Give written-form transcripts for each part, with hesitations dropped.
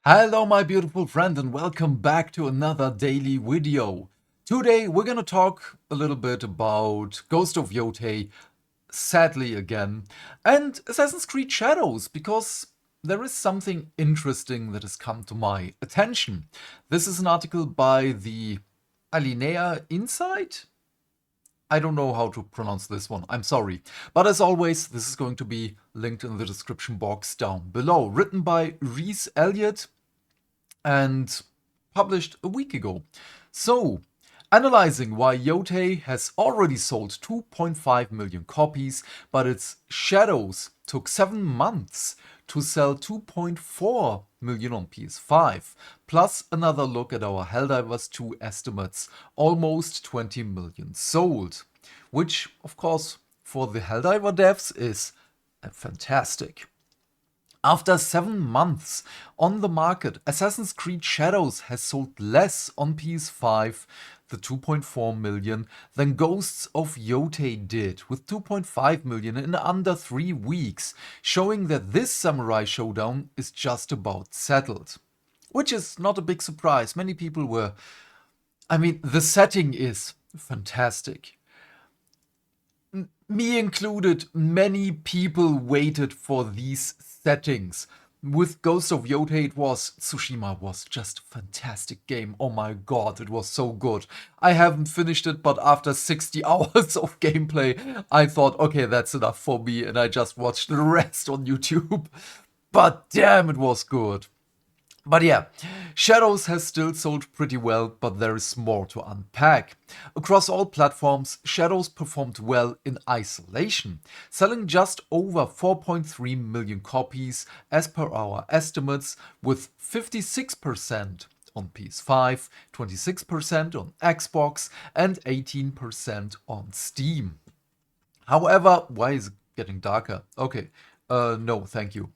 Hello my beautiful friend and welcome back to another daily video. Today we're gonna talk a little bit about Ghost of Yotei, sadly again, and Assassin's Creed Shadows because there is something interesting that has come to my attention. This is an article by the Alinea Insight. I don't know how to pronounce this one, I'm sorry. But as always, this is going to be linked in the description box down below. Written by Reese Elliott and published a week ago. So, analyzing why Yotei has already sold 2.5 million copies, but its Shadows took 7 months to sell 2.4 million on PS5, plus another look at our Helldivers 2 estimates, almost 20 million sold, which, of course, for the Helldiver devs is fantastic. After 7 months on the market, Assassin's Creed Shadows has sold less on PS5, the 2.4 million, than Ghosts of Yotei did, with 2.5 million in under 3 weeks, showing that this Samurai Showdown is just about settled. Which is not a big surprise. Many people were... the setting is fantastic. Me included, many people waited for these settings. With Ghost of Yotei, Tsushima was just a fantastic game. Oh my god, it was so good. I haven't finished it, but after 60 hours of gameplay, I thought, okay, that's enough for me, and I just watched the rest on YouTube. But damn, it was good. But yeah, Shadows has still sold pretty well, but there is more to unpack. Across all platforms, Shadows performed well in isolation, selling just over 4.3 million copies as per our estimates, with 56% on PS5, 26% on Xbox, and 18% on Steam. However, why is it getting darker? Okay, no, thank you.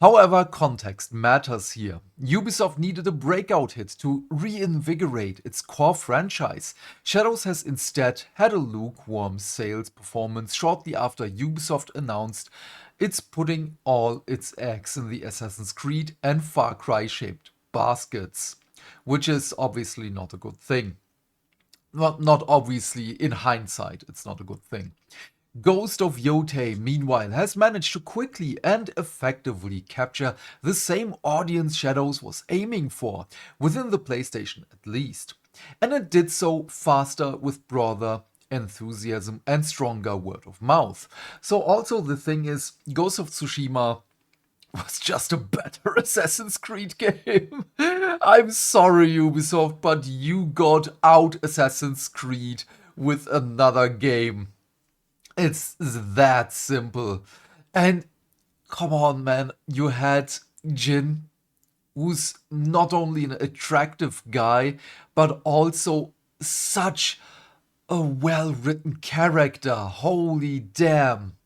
However, context matters here. Ubisoft needed a breakout hit to reinvigorate its core franchise. Shadows has instead had a lukewarm sales performance shortly after Ubisoft announced it's putting all its eggs in the Assassin's Creed and Far Cry shaped baskets, which is obviously not a good thing. Not obviously, in hindsight, it's not a good thing. Ghost of Yotei, meanwhile, has managed to quickly and effectively capture the same audience Shadows was aiming for, within the PlayStation at least. And it did so faster with broader enthusiasm and stronger word of mouth. So also the thing is, Ghost of Tsushima was just a better Assassin's Creed game. I'm sorry, Ubisoft, but you got out Assassin's Creed with another game. It's that simple. And come on, man, you had Jin, who's not only an attractive guy, but also such a well written character. Holy damn.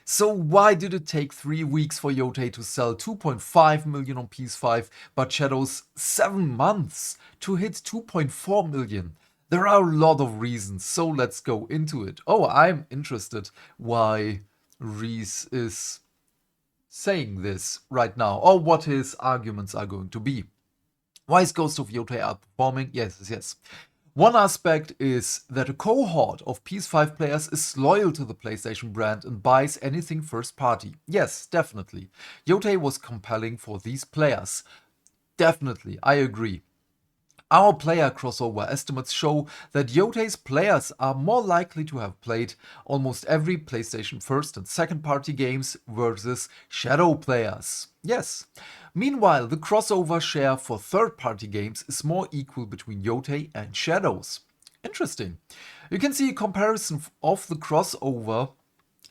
So why did it take 3 weeks for Yotei to sell 2.5 million on PS5, but Shadows 7 months to hit 2.4 million? There are a lot of reasons, so let's go into it. Oh, I'm interested why Reese is saying this right now, or what his arguments are going to be. Why is Ghost of Yotei outperforming? Yes. One aspect is that a cohort of PS5 players is loyal to the PlayStation brand and buys anything first party. Yes, definitely. Yotei was compelling for these players. Definitely, I agree. Our player crossover estimates show that Yotei's players are more likely to have played almost every PlayStation first and second party games versus Shadow players. Yes. Meanwhile, the crossover share for third party games is more equal between Yotei and Shadows. Interesting. You can see a comparison of the crossover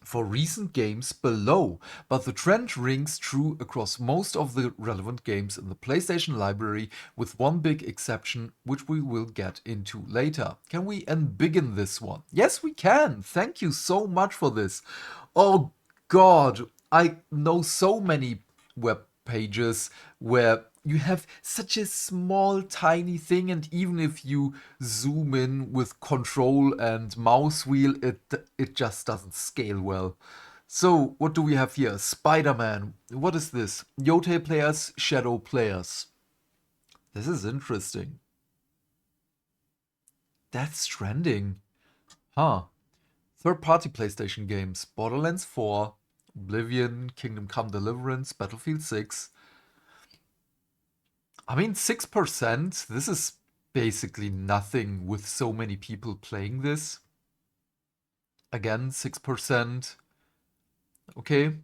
for recent games below, but the trend rings true across most of the relevant games in the PlayStation library, with one big exception, which we will get into later. Can we unbiggen this one? Yes, we can. Thank you so much for this. Oh god, I know so many web pages where you have such a small tiny thing, and even if you zoom in with control and mouse wheel, it just doesn't scale well. So, what do we have here? Spider-Man. What is this? Yotei players, Shadow players. This is interesting. That's trending. Huh. Third-party PlayStation games. Borderlands 4, Oblivion, Kingdom Come Deliverance, Battlefield 6. I mean, 6%. This is basically nothing with so many people playing this. Again, 6%. Okay.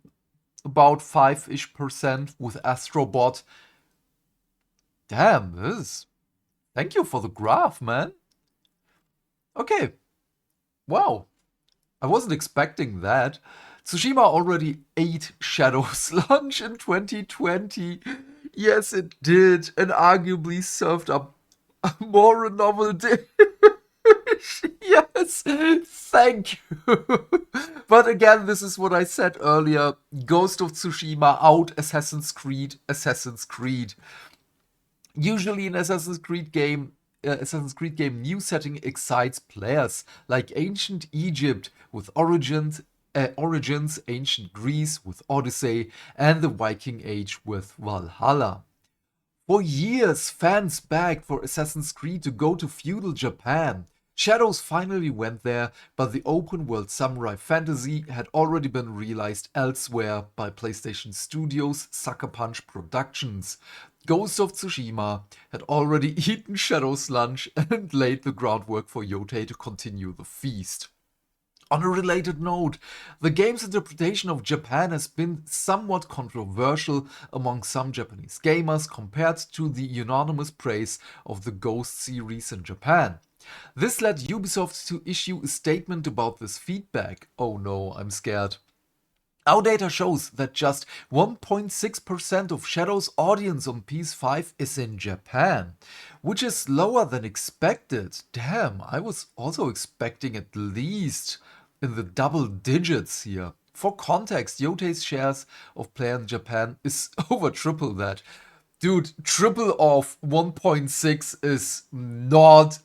About 5-ish% with Astrobot. Damn, this. Thank you for the graph, man. Okay. Wow. I wasn't expecting that. Tsushima already ate Shadow's lunch in 2020. Yes, it did, and arguably served up a more novel dish. Yes, thank you. But again, this is what I said earlier. Ghost of Tsushima out Assassin's Creed, Assassin's Creed. Usually, an Assassin's Creed game new setting excites players, like Ancient Egypt with Origins, Ancient Greece with Odyssey, and the Viking Age with Valhalla. For years, fans begged for Assassin's Creed to go to feudal Japan. Shadows finally went there, but the open world samurai fantasy had already been realized elsewhere by PlayStation Studios' Sucker Punch Productions. Ghost of Tsushima had already eaten Shadow's lunch and laid the groundwork for Yotei to continue the feast. On a related note, the game's interpretation of Japan has been somewhat controversial among some Japanese gamers compared to the unanimous praise of the Ghost series in Japan. This led Ubisoft to issue a statement about this feedback. Oh no, I'm scared. Our data shows that just 1.6% of Shadow's audience on PS5 is in Japan, which is lower than expected. Damn, I was also expecting at least in the double digits here. For context, Yotei's shares of player in Japan is over triple that. Dude, triple of 1.6 is not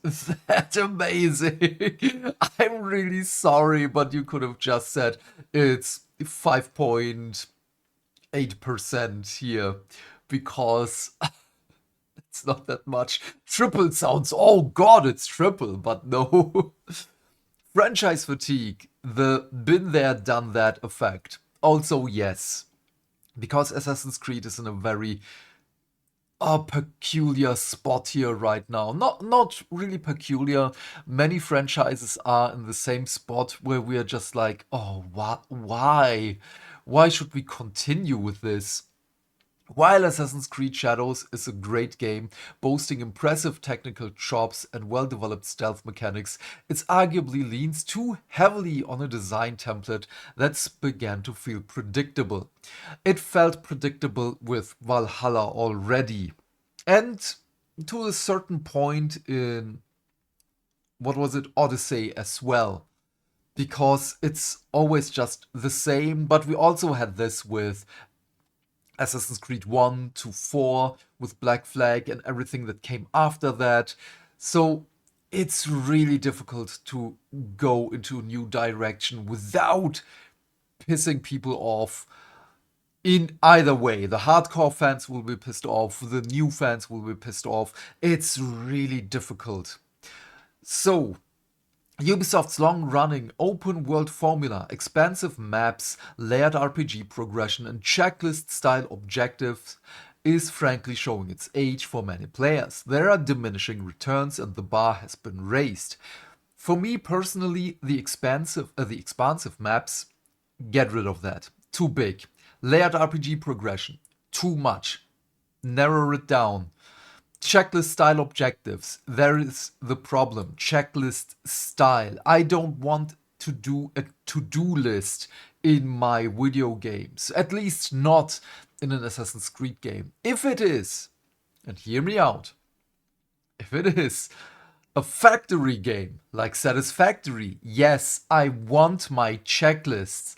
that amazing. I'm really sorry, but you could have just said it's 5.8% here because it's not that much. Triple sounds, oh god, it's triple, but no. Franchise fatigue, the been there, done that effect. Also, yes, because Assassin's Creed is in a very peculiar spot here right now. Not really peculiar. Many franchises are in the same spot where we are just like, oh, why? Why should we continue with this? While Assassin's Creed Shadows is a great game, boasting impressive technical chops and well-developed stealth mechanics, it arguably leans too heavily on a design template that's began to feel predictable. It felt predictable with Valhalla already. And to a certain point in, what was it, Odyssey as well. Because it's always just the same, but we also had this with Assassin's Creed 1 to 4 with Black Flag and everything that came after that. So it's really difficult to go into a new direction without pissing people off. In either way, the hardcore fans will be pissed off, the new fans will be pissed off. It's really difficult. So, Ubisoft's long-running open-world formula, expansive maps, layered RPG progression, and checklist-style objectives is frankly showing its age for many players. There are diminishing returns and the bar has been raised. For me personally, the expansive maps, get rid of that. Too big. Layered RPG progression, too much. Narrow it down. Checklist style objectives. There is the problem. Checklist style. I don't want to do a to-do list in my video games. At least not in an Assassin's Creed game. If it is, and hear me out, if it is a factory game like Satisfactory, yes, I want my checklists.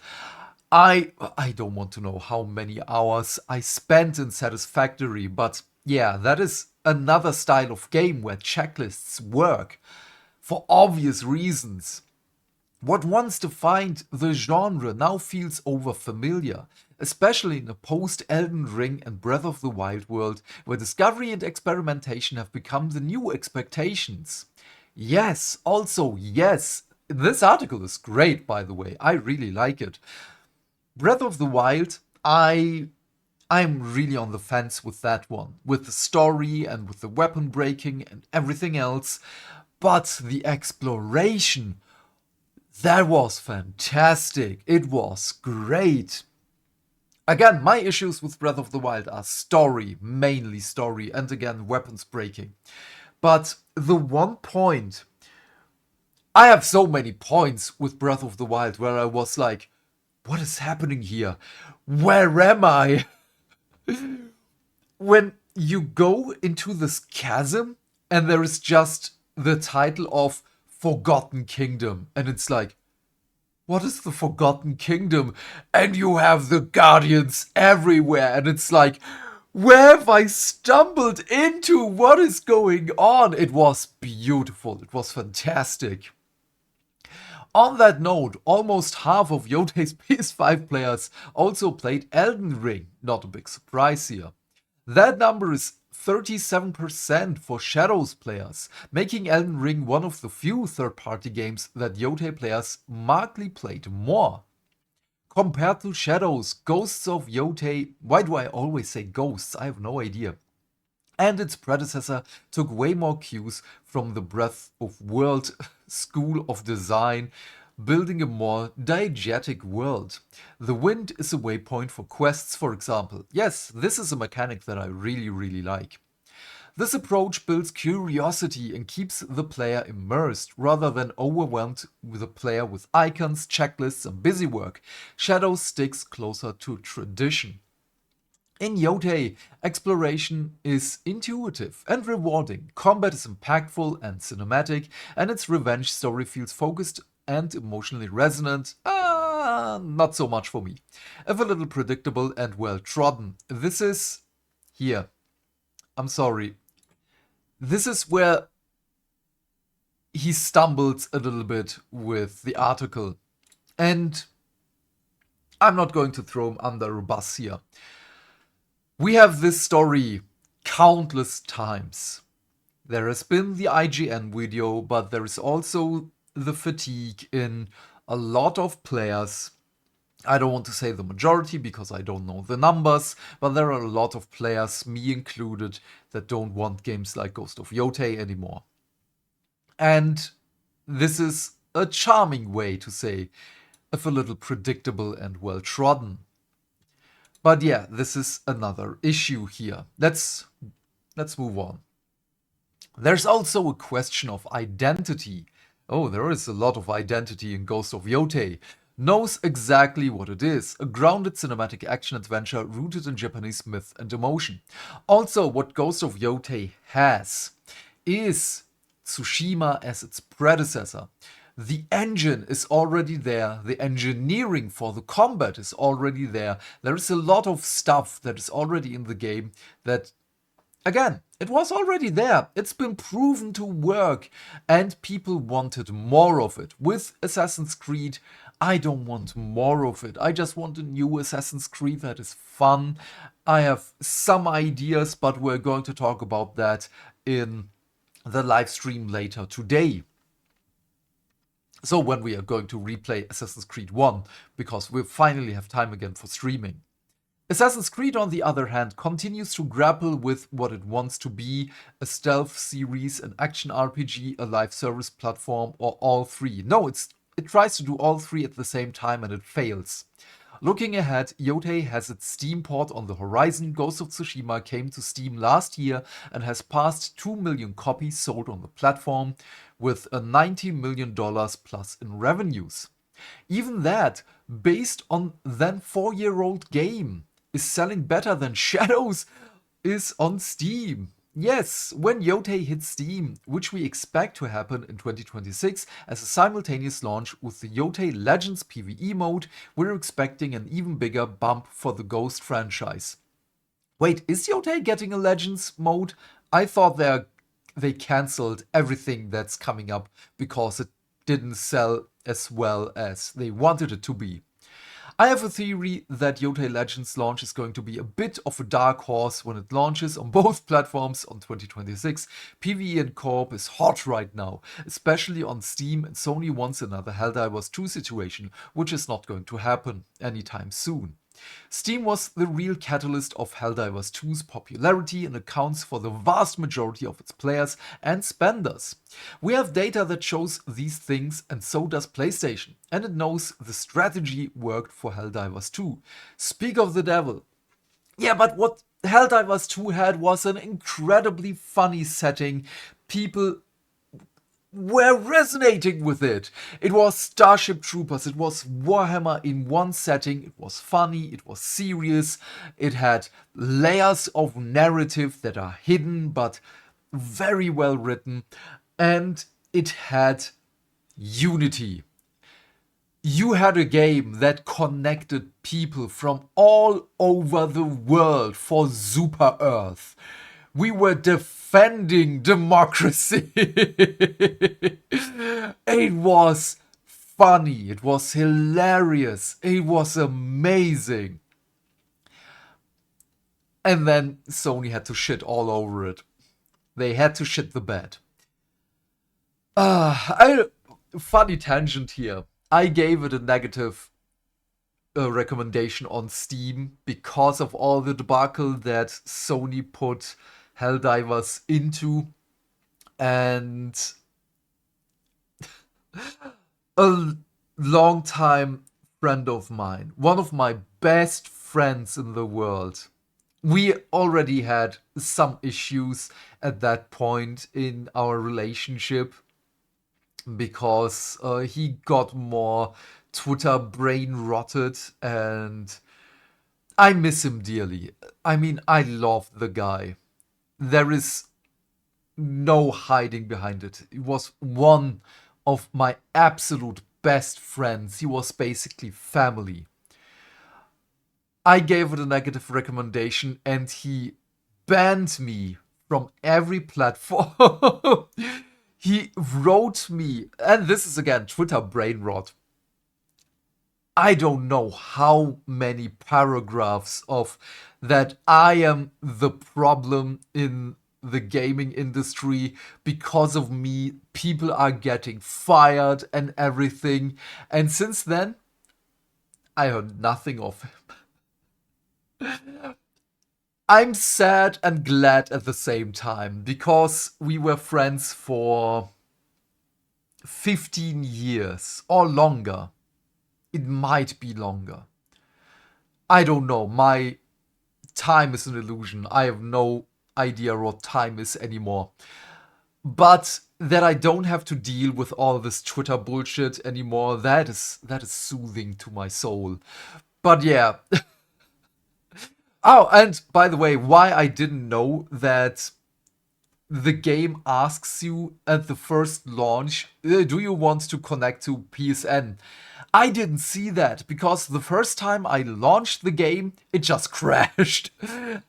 I don't want to know how many hours I spent in Satisfactory, but yeah, that is another style of game where checklists work for obvious reasons. What once defined the genre now feels overfamiliar, especially in a post-Elden Ring and Breath of the Wild world where discovery and experimentation have become the new expectations. Yes, also, yes, this article is great, by the way. I really like it. Breath of the Wild, I'm really on the fence with that one, with the story and with the weapon breaking and everything else. But the exploration, that was fantastic. It was great. Again, my issues with Breath of the Wild are story, mainly story, and again, weapons breaking. But the one point, I have so many points with Breath of the Wild where I was like, what is happening here? Where am I? When you go into this chasm and there is just the title of Forgotten Kingdom, and it's like, what is the Forgotten Kingdom? And you have the Guardians everywhere, and it's like, where have I stumbled into? What is going on? It was beautiful. It was fantastic. On that note, almost half of Yotei's PS5 players also played Elden Ring. Not a big surprise here. That number is 37% for Shadows players, making Elden Ring one of the few third-party games that Yotei players markedly played more. Compared to Shadows, Ghosts of Yotei, why do I always say ghosts? I have no idea. And its predecessor took way more cues from the Breath of World school of design, building a more diegetic world. The wind is a waypoint for quests, for example. Yes, this is a mechanic that I really like. This approach builds curiosity and keeps the player immersed, rather than overwhelmed with the player with icons, checklists, and busywork. Shadow sticks closer to tradition. In Yotei, exploration is intuitive and rewarding, combat is impactful and cinematic, and its revenge story feels focused and emotionally resonant. Not so much for me. If a little predictable and well trodden. This is here. I'm sorry. This is where he stumbles a little bit with the article. And I'm not going to throw him under a bus here. We have this story countless times. There has been the IGN video, but there is also the fatigue in a lot of players. I don't want to say the majority because I don't know the numbers, but there are a lot of players, me included, that don't want games like Ghost of Yotei anymore. And this is a charming way to say, if a little predictable and well trodden. But yeah, this is another issue here. Let's move on. There's also a question of identity. Oh, there is a lot of identity in Ghost of Yotei. Knows exactly what it is, a grounded cinematic action adventure rooted in Japanese myth and emotion. Also, what Ghost of Yotei has is Tsushima as its predecessor. The engine is already there, the engineering for the combat is already there. There is a lot of stuff that is already in the game that, again, it was already there. It's been proven to work and people wanted more of it. With Assassin's Creed, I don't want more of it. I just want a new Assassin's Creed that is fun. I have some ideas, but we're going to talk about that in the live stream later today. So when we are going to replay Assassin's Creed 1, because we finally have time again for streaming. Assassin's Creed, on the other hand, continues to grapple with what it wants to be: a stealth series, an action RPG, a live service platform, or all three. No, it tries to do all three at the same time and it fails. Looking ahead, Yotei has its Steam port on the horizon. Ghost of Tsushima came to Steam last year and has passed 2 million copies sold on the platform, with a $90 million plus in revenues. Even that, based on then 4-year-old game, is selling better than Shadows is on Steam. Yes, when Yotei hits Steam, which we expect to happen in 2026 as a simultaneous launch with the Yotei Legends PvE mode, we're expecting an even bigger bump for the Ghost franchise. Wait, is Yotei getting a Legends mode? I thought they cancelled everything that's coming up because it didn't sell as well as they wanted it to be. I have a theory that Yotei Legends launch is going to be a bit of a dark horse when it launches on both platforms on 2026. PvE and co-op is hot right now, especially on Steam, and Sony wants another Helldivers 2 situation, which is not going to happen anytime soon. Steam was the real catalyst of Helldivers 2's popularity and accounts for the vast majority of its players and spenders. We have data that shows these things, and so does PlayStation, and it knows the strategy worked for Helldivers 2. Speak of the devil. Yeah, but what Helldivers 2 had was an incredibly funny setting. People were resonating with it. It was Starship Troopers, it was Warhammer in one setting, it was funny, it was serious, it had layers of narrative that are hidden but very well written, and it had unity. You had a game that connected people from all over the world for Super Earth. We were defending democracy. It was funny. It was hilarious. It was amazing. And then Sony had to shit all over it. They had to shit the bed. Funny tangent here. I gave it a negative recommendation on Steam because of all the debacle that Sony put Helldivers into, and a long-time friend of mine, one of my best friends in the world, we already had some issues at that point in our relationship because he got more Twitter brain rotted, and I miss him dearly. I mean, I love the guy. There is no hiding behind it. He was one of my absolute best friends. He was basically family. I gave it a negative recommendation and he banned me from every platform. He wrote me, and this is again Twitter brain rot, I don't know how many paragraphs of that I am the problem in the gaming industry. Because of me, people are getting fired and everything. And since then, I heard nothing of him. I'm sad and glad at the same time, because we were friends for 15 years or longer. It might be longer. I don't know. My time is an illusion. I have no idea what time is anymore. But that I don't have to deal with all this Twitter bullshit anymore, that is soothing to my soul. But yeah. Oh, and by the way, why I didn't know that the game asks you at the first launch, do you want to connect to PSN? I didn't see that, because the first time I launched the game, it just crashed.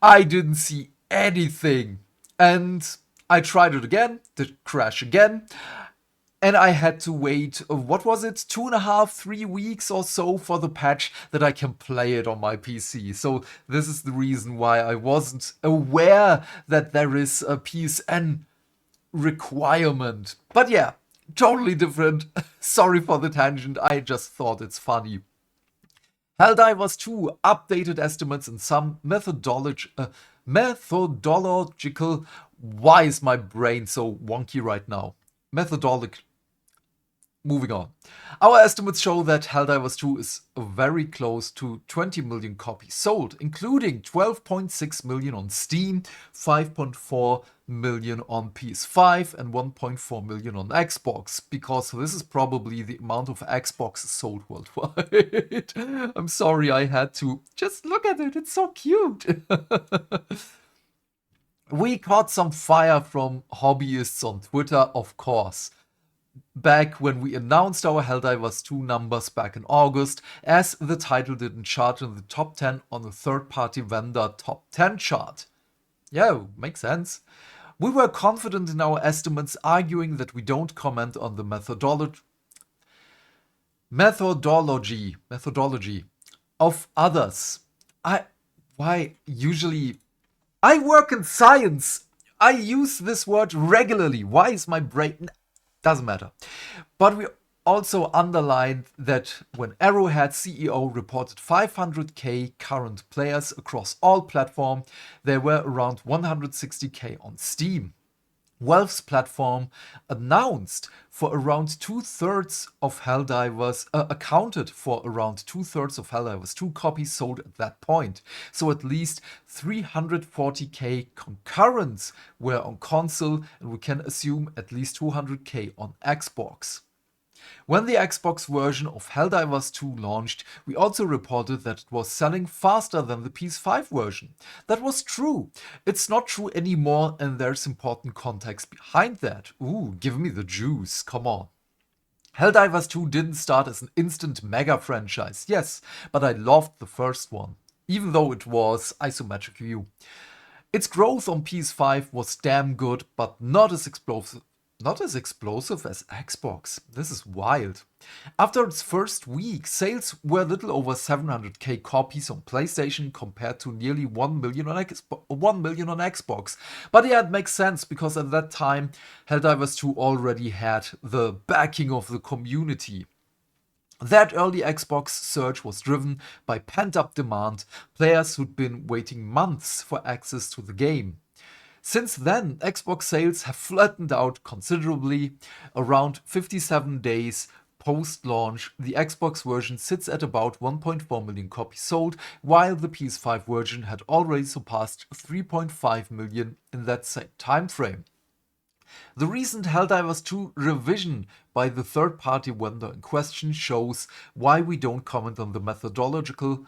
I didn't see anything. And I tried it again, did crash again. And I had to wait, what was it, 2.5, 3 weeks or so for the patch that I can play it on my PC. So this is the reason why I wasn't aware that there is a PSN requirement. But yeah, totally different. Sorry for the tangent, I just thought it's funny. Helldivers 2 updated estimates and some methodological... Why is my brain so wonky right now? Moving on. Our estimates show that Helldivers 2 is very close to 20 million copies sold, including 12.6 million on Steam, 5.4 million on PS5, and 1.4 million on Xbox, because this is probably the amount of Xboxes sold worldwide. I'm sorry, I had to. Just look at it, it's so cute. We caught some fire from hobbyists on Twitter, of course, back when we announced our Helldivers 2 numbers back in August, as the title didn't chart in the top 10 on the third-party vendor top 10 chart. Yeah, makes sense. We were confident in our estimates, arguing that we don't comment on the methodology. Methodology of others. Why usually I work in science. I use this word regularly. Why is my brain... Doesn't matter. But we also underlined that when Arrowhead CEO reported 500k current players across all platforms, there were around 160k on Steam. Valve's platform announced for around two-thirds of Helldivers, accounted for around two-thirds of Helldivers 2 copies sold at that point. So at least 340k concurrents were on console, and we can assume at least 200k on Xbox. When the Xbox version of Helldivers 2 launched, we also reported that it was selling faster than the PS5 version. That was true. It's not true anymore, and there's important context behind that. Ooh, give me the juice, come on. Helldivers 2 didn't start as an instant mega franchise, yes, but I loved the first one, even though it was isometric view. Its growth on PS5 was damn good, but not as explosive as Xbox. This is wild. After its first week, sales were a little over 700k copies on PlayStation compared to nearly 1 million on Xbox. But yeah, it makes sense because at that time, Helldivers 2 already had the backing of the community. That early Xbox surge was driven by pent-up demand, players who'd been waiting months for access to the game. Since then, Xbox sales have flattened out considerably. Around 57 days post-launch, the Xbox version sits at about 1.4 million copies sold, while the PS5 version had already surpassed 3.5 million in that same time frame. The recent Helldivers 2 revision by the third-party vendor in question shows why we don't comment on the methodological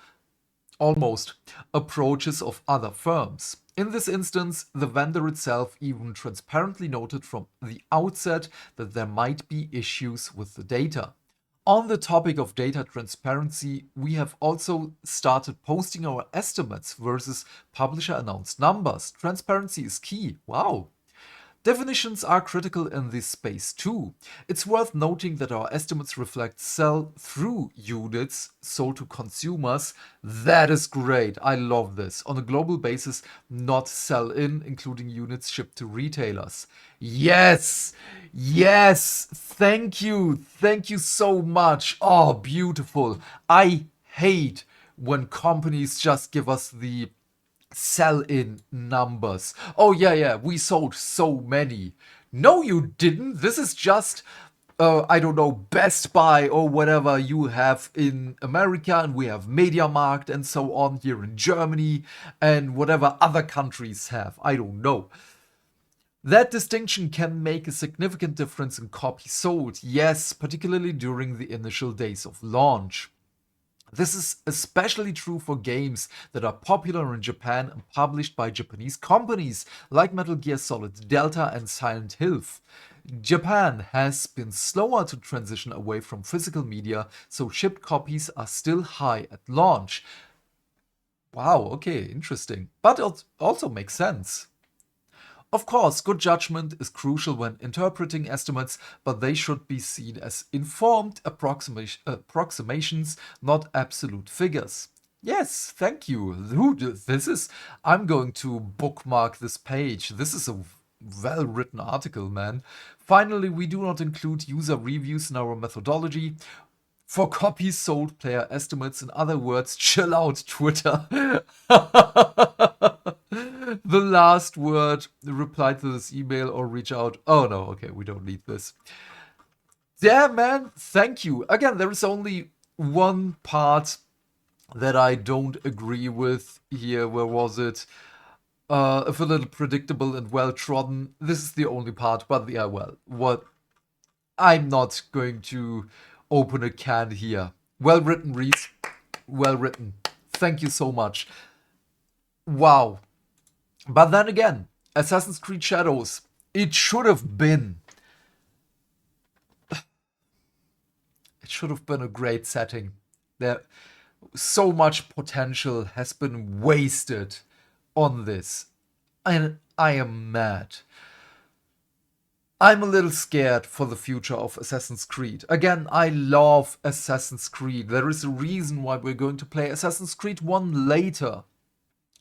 approaches of other firms. In this instance, the vendor itself even transparently noted from the outset that there might be issues with the data. On the topic of data transparency, we have also started posting our estimates versus publisher-announced numbers. Transparency is key. Wow! Definitions are critical in this space too. It's worth noting that our estimates reflect sell-through units sold to consumers. That is great, I love this. On a global basis, not sell-in, including units shipped to retailers. Yes! Yes! Thank you so much. Oh, beautiful. I hate when companies just give us the sell-in numbers. Oh yeah, we sold so many. No, you didn't. This is just, I don't know, Best Buy or whatever you have in America, and we have MediaMarkt and so on here in Germany, and whatever other countries have. I don't know. That distinction can make a significant difference in copies sold, yes, particularly during the initial days of launch. This is especially true for games that are popular in Japan and published by Japanese companies like Metal Gear Solid Delta and Silent Hill. Japan has been slower to transition away from physical media, so shipped copies are still high at launch. Wow, okay, interesting. But it also makes sense. Of course, good judgment is crucial when interpreting estimates, but they should be seen as informed approximations, not absolute figures. Yes, thank you. I'm going to bookmark this page. This is a well-written article, man. Finally, we do not include user reviews in our methodology. For copies sold, player estimates, in other words, chill out, Twitter. The last word, reply to this email or reach out. Oh no, okay, we don't need this. Yeah, man, thank you. Again, there is only one part that I don't agree with here. Where was it? If a little predictable and well trodden. This is the only part, but yeah, well, what? I'm not going to open a can here. Well written, Reese. Well written. Thank you so much. Wow. But then again, Assassin's Creed Shadows, it should have been. It should have been a great setting. There, so much potential has been wasted on this. And I am mad. I'm a little scared for the future of Assassin's Creed. Again, I love Assassin's Creed. There is a reason why we're going to play Assassin's Creed 1 later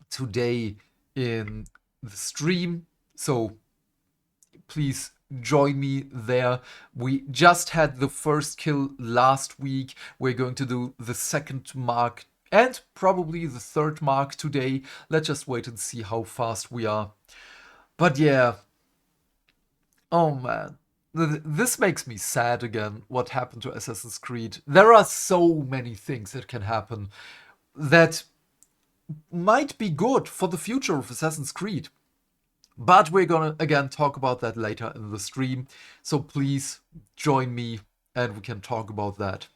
today in the stream. So please join me there. We just had the first kill last week. We're going to do the second mark and probably the third mark today. Let's just wait and see how fast we are. But yeah, oh man. This makes me sad again, what happened to Assassin's Creed. There are so many things that can happen that might be good for the future of Assassin's Creed. But we're gonna again talk about that later in the stream. So please join me and we can talk about that.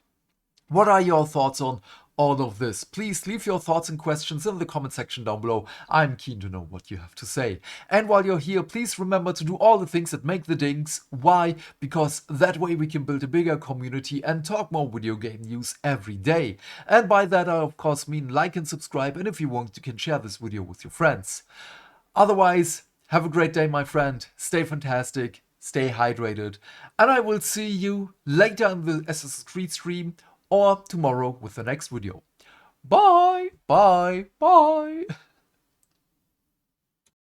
What are your thoughts on all of this? Please leave your thoughts and questions in the comment section down below. I'm keen to know what you have to say. And while you're here, please remember to do all the things that make the dings. Why? Because that way we can build a bigger community and talk more video game news every day. And by that I of course mean like and subscribe, and if you want you can share this video with your friends. Otherwise, have a great day, my friend. Stay fantastic, stay hydrated, and I will see you later in the Assassin's Creed stream or tomorrow with the next video. Bye, bye, bye.